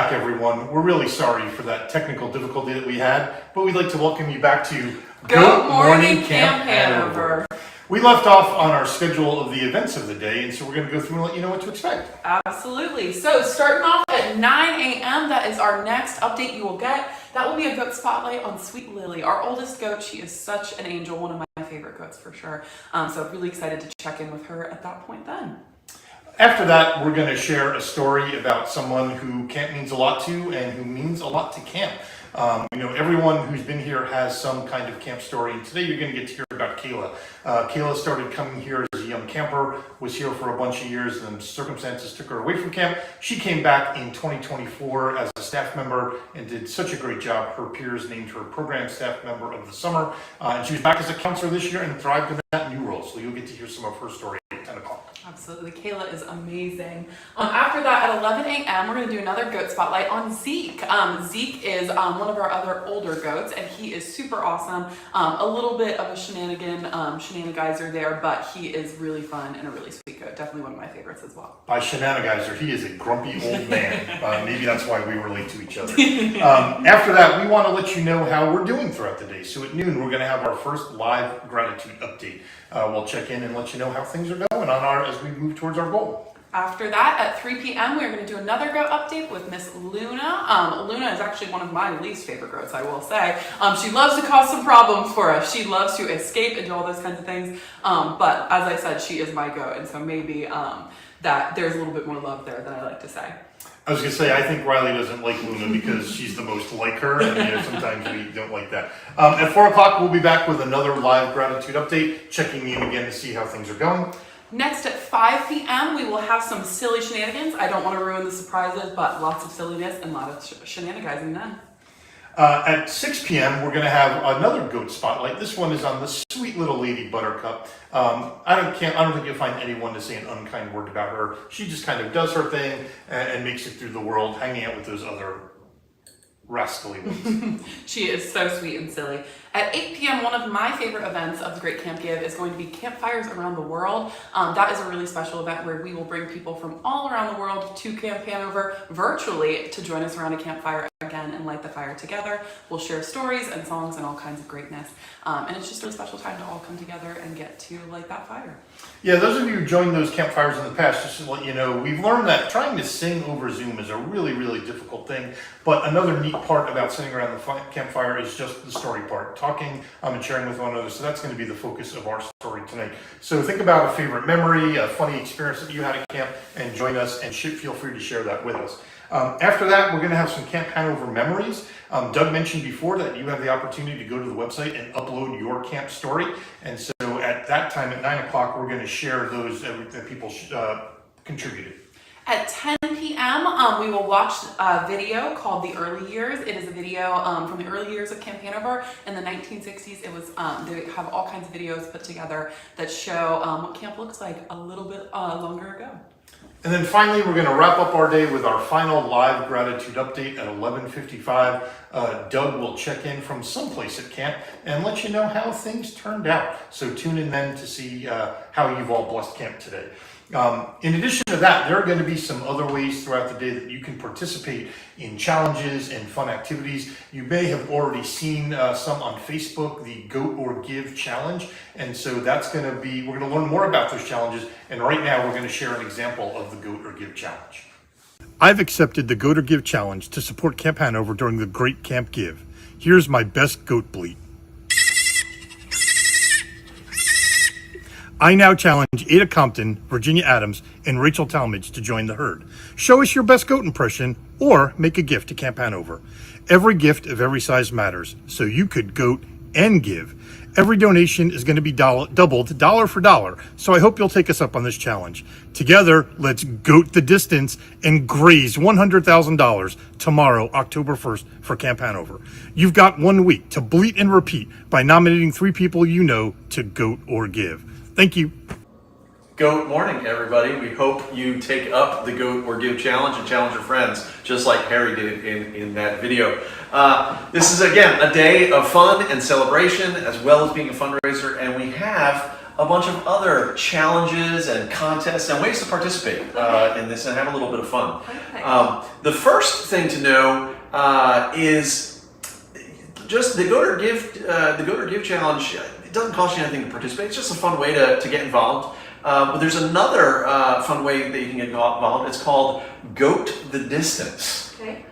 back, everyone. We're really sorry for that technical difficulty that we had, but we'd like to welcome you back to Good Morning Camp Hanover. We left off on our schedule of the events of the day, and so we're going to go through and let you know what to expect. Absolutely. So starting off at 9 a.m., that is our next update you will get. That will be a goat spotlight on Sweet Lily, our oldest goat. She is such an angel, one of my favorite goats for sure. So really excited to check in with her at that point then. After that, we're going to share a story about someone who camp means a lot to and who means a lot to camp. Everyone who's been here has some kind of camp story, and today you're going to get to hear about Kayla. Kayla started coming here as a young camper, was here for a bunch of years, and circumstances took her away from camp. She came back in 2024 as a staff member and did such a great job. Her peers named her program staff member of the summer, and she was back as a counselor this year and thrived in that new role. So you'll get to hear some of her story at 10 o'clock. Absolutely. Kayla is amazing. After that, at 11 a.m., we're going to do another goat spotlight on Zeke. Zeke is one of our other older goats, and he is super awesome. A little bit of a shenanigizer there, but he is really fun and a really sweet goat. Definitely one of my favorites as well. By shenanigizer, he is a grumpy old man. Maybe that's why we relate to each other. After that, we want to let you know how we're doing throughout the day. So at noon, we're going to have our first live gratitude update. We'll check in and let you know how things are going as we move towards our goal. After that, at 3 p.m., we're going to do another goat update with Miss Luna. Luna is actually one of my least favorite goats, I will say. She loves to cause some problems for us. She loves to escape and do all those kinds of things. But as I said, she is my goat, and so maybe that there's a little bit more love there than I like to say. I was going to say, I think Riley doesn't like Luna because she's the most like her, and sometimes we don't like that. At 4 o'clock, we'll be back with another live gratitude update, checking in again to see how things are going. Next at 5 p.m., we will have some silly shenanigans. I don't want to ruin the surprises, but lots of silliness and lots of shenanigans then. At 6 p.m., we're going to have another goat spotlight. This one is on the sweet little lady Buttercup. I don't think you'll find anyone to say an unkind word about her. She just kind of does her thing and makes it through the world, hanging out with those other rascally ones. She is so sweet and silly. At 8 p.m., one of my favorite events of the Great Camp Give is going to be campfires around the world. That is a really special event where we will bring people from all around the world to Camp Hanover virtually to join us around a campfire again and light the fire together. We'll share stories and songs and all kinds of greatness. And it's just a special time to all come together and get to light that fire. Yeah, those of you who joined those campfires in the past, just to let you know, we've learned that trying to sing over Zoom is a really, really difficult thing. But another neat part about sitting around the campfire is just the story part, talking and sharing with one another. So that's going to be the focus of our story tonight. So think about a favorite memory, a funny experience that you had at camp, and join us and feel free to share that with us. After that, we're going to have some Camp Hanover memories. Doug mentioned before that you have the opportunity to go to the website and upload your camp story. And so at that time, at 9 o'clock, we're going to share those that people contributed. At 10 p.m., we will watch a video called The Early Years. It is a video from the early years of Camp Hanover in the 1960s. It was they have all kinds of videos put together that show what camp looks like a little bit longer ago. And then finally, we're going to wrap up our day with our final live gratitude update at 11:55. Doug will check in from someplace at camp and let you know how things turned out. So tune in then to see how you've all blessed camp today. In addition to that, there are going to be some other ways throughout the day that you can participate in challenges and fun activities. You may have already seen some on Facebook, the Goat or Give challenge. And so that's going to be, we're going to learn more about those challenges. And right now we're going to share an example of the Goat or Give challenge. I've accepted the Goat or Give challenge to support Camp Hanover during the Great Camp Give. Here's my best goat bleat. I now challenge Ada Compton, Virginia Adams, and Rachel Talmadge to join the herd. Show us your best goat impression or make a gift to Camp Hanover. Every gift of every size matters, so you could goat and give. Every donation is going to be doubled dollar for dollar, so I hope you'll take us up on this challenge. Together, let's goat the distance and graze $100,000 tomorrow, October 1st, for Camp Hanover. You've got 1 week to bleat and repeat by nominating 3 people you know to goat or give. Thank you. Goat morning, everybody. We hope you take up the Goat or Give challenge and challenge your friends, just like Harry did in that video. This is, again, a day of fun and celebration, as well as being a fundraiser, and we have a bunch of other challenges and contests and ways to participate in this and have a little bit of fun. Okay. The first thing to know is just the Goat or Give challenge. It doesn't cost you anything to participate. It's just a fun way to get involved. But there's another fun way that you can get involved. It's called Goat the Distance. Okay.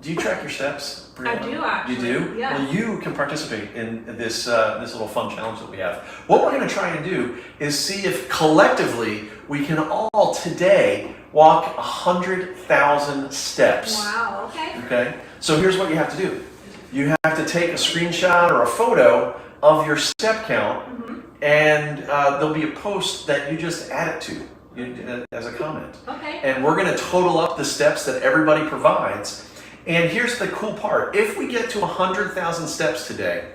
Do you track your steps, Brianna? I do, actually. You do? Yeah. Well, you can participate in this little fun challenge that we have. What we're going to try and do is see if collectively we can all today walk 100,000 steps. Wow, okay. Okay? So here's what you have to do. You have to take a screenshot or a photo of your step count, and there'll be a post that you just add it to as a comment. Okay. And we're going to total up the steps that everybody provides. And here's the cool part. If we get to 100,000 steps today,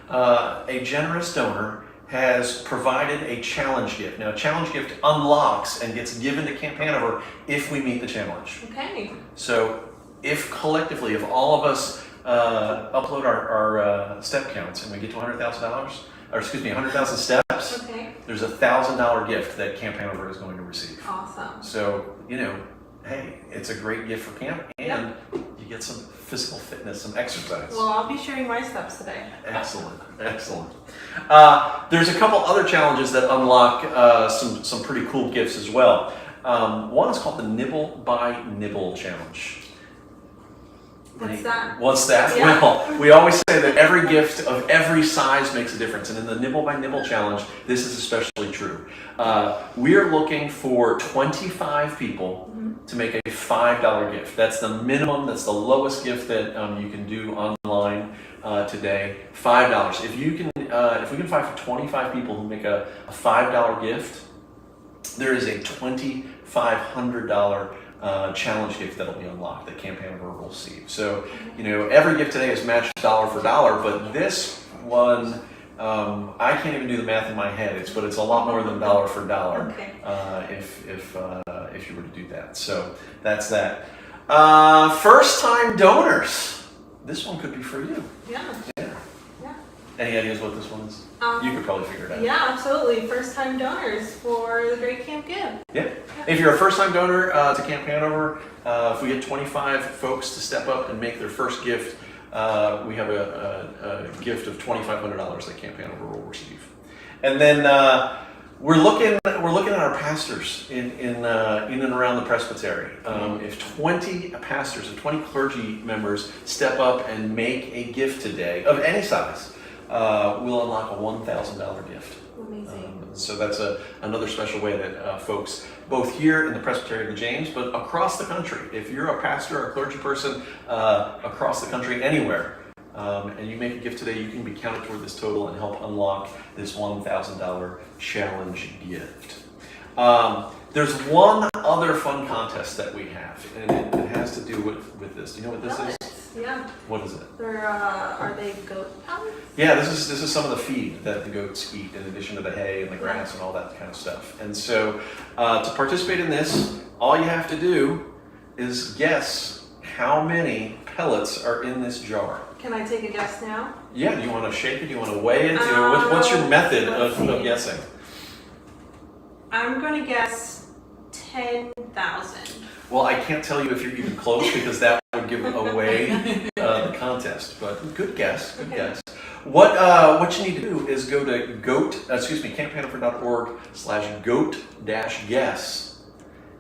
a generous donor has provided a challenge gift. Now, a challenge gift unlocks and gets given to Camp Hanover if we meet the challenge. Okay. So if collectively, if all of us upload our step counts and we get to $100,000 steps, Okay. there's a $1,000 gift that Camp Hanover is going to receive. Awesome. So, hey, it's a great gift for camp, and you get some physical fitness, some exercise. Well, I'll be sharing my steps today. Excellent, excellent. There's a couple other challenges that unlock some pretty cool gifts as well. One is called the Nibble by Nibble Challenge. What's that? What's that? Yeah. Well, we always say that every gift of every size makes a difference, and in the Nibble by Nibble Challenge, this is especially true. We are looking for 25 people to make a $5 gift. That's the minimum, that's the lowest gift that you can do online today, $5. If we can find 25 people who make a $5 gift, there is a $2,500 challenge gift that'll be unlocked that Camp Hanover will receive. So, every gift today is matched dollar for dollar, but this one, I can't even do the math in my head. But it's a lot more than dollar for dollar. Okay. If you were to do that. So that's that. First time donors. This one could be for you. Yeah. Yeah. Yeah. Any ideas what this one is? You could probably figure it out. Yeah, absolutely. First time donors for the Great Camp Give. Yeah. If you're a first-time donor to Camp Hanover, if we get 25 folks to step up and make their first gift, we have a gift of $2,500 that Camp Hanover will receive. And then we're looking at our pastors in and around the presbytery. If 20 pastors, if 20 clergy members step up and make a gift today of any size, we'll unlock a $1,000 gift. Amazing. So that's another special way that folks, both here in the Presbytery of the James, but across the country, if you're a pastor or a clergy person across the country, anywhere, and you make a gift today, you can be counted toward this total and help unlock this $1,000 challenge gift. There's one other fun contest that we have, and it has to do with this. Do you know what this is? Yeah. What is it? Are they goat pellets? Yeah, this is some of the feed that the goats eat in addition to the hay and the grass and all that kind of stuff. And so to participate in this, all you have to do is guess how many pellets are in this jar. Can I take a guess now? Yeah, do you want to shake it? Do you want to weigh it? What's your method of guessing? I'm going to guess 10,000. Well, I can't tell you if you're even close because that would give away the contest. But good guess, good guess. What you need to do is go to camphanover.org/goat-guess,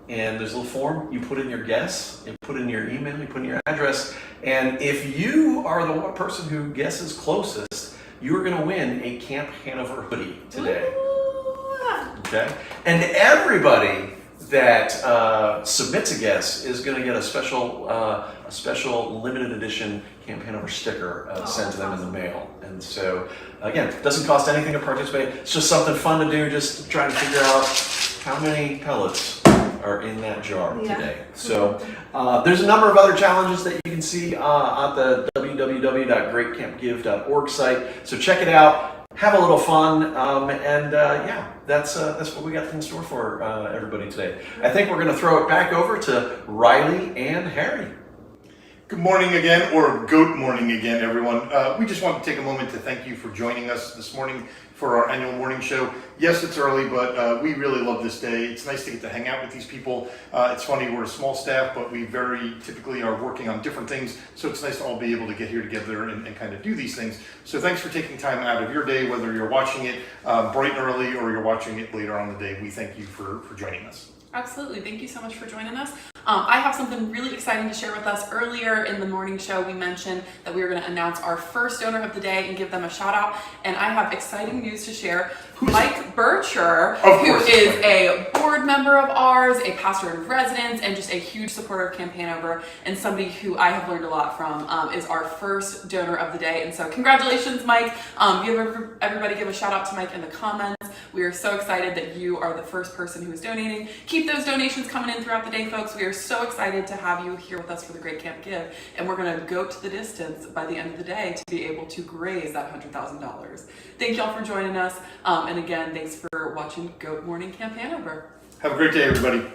and there's a little form. You put in your guess, you put in your email, you put in your address, and if you are the one person who guesses closest, you are going to win a Camp Hanover hoodie today. Ooh. Okay, and everybody that submits a guess is going to get a special limited edition Camp Hanover sticker sent to them in the mail. And so, again, it doesn't cost anything to participate. It's just something fun to do, just trying to figure out how many pellets are in that jar today. So there's a number of other challenges that you can see at the www.greatcampgive.org site. So check it out. Have a little fun, that's what we got in store for everybody today. I think we're going to throw it back over to Riley and Harry. Good morning again, or goat morning again, everyone. We just want to take a moment to thank you for joining us this morning for our annual morning show. Yes, it's early, but we really love this day. It's nice to get to hang out with these people. It's funny, we're a small staff, but we very typically are working on different things, so it's nice to all be able to get here together and kind of do these things. So thanks for taking time out of your day, whether you're watching it bright and early or you're watching it later on in the day. We thank you for joining us. Absolutely. Thank you so much for joining us. I have something really exciting to share with us. Earlier in the morning show, we mentioned that we were going to announce our first donor of the day and give them a shout out. And I have exciting news to share. Mike Bircher, who is a board member of ours, a pastor in residence, and just a huge supporter of Camp Hanover, and somebody who I have learned a lot from, is our first donor of the day. And so congratulations, Mike. Everybody give a shout out to Mike in the comments. We are so excited that you are the first person who is donating. Keep those donations coming in throughout the day, folks. We are so excited to have you here with us for the Great Camp Give, and we're going to go to the distance by the end of the day to be able to raise that $100,000. Thank y'all for joining us, and again, thanks for watching Goat Morning Camp Hanover. Have a great day, everybody.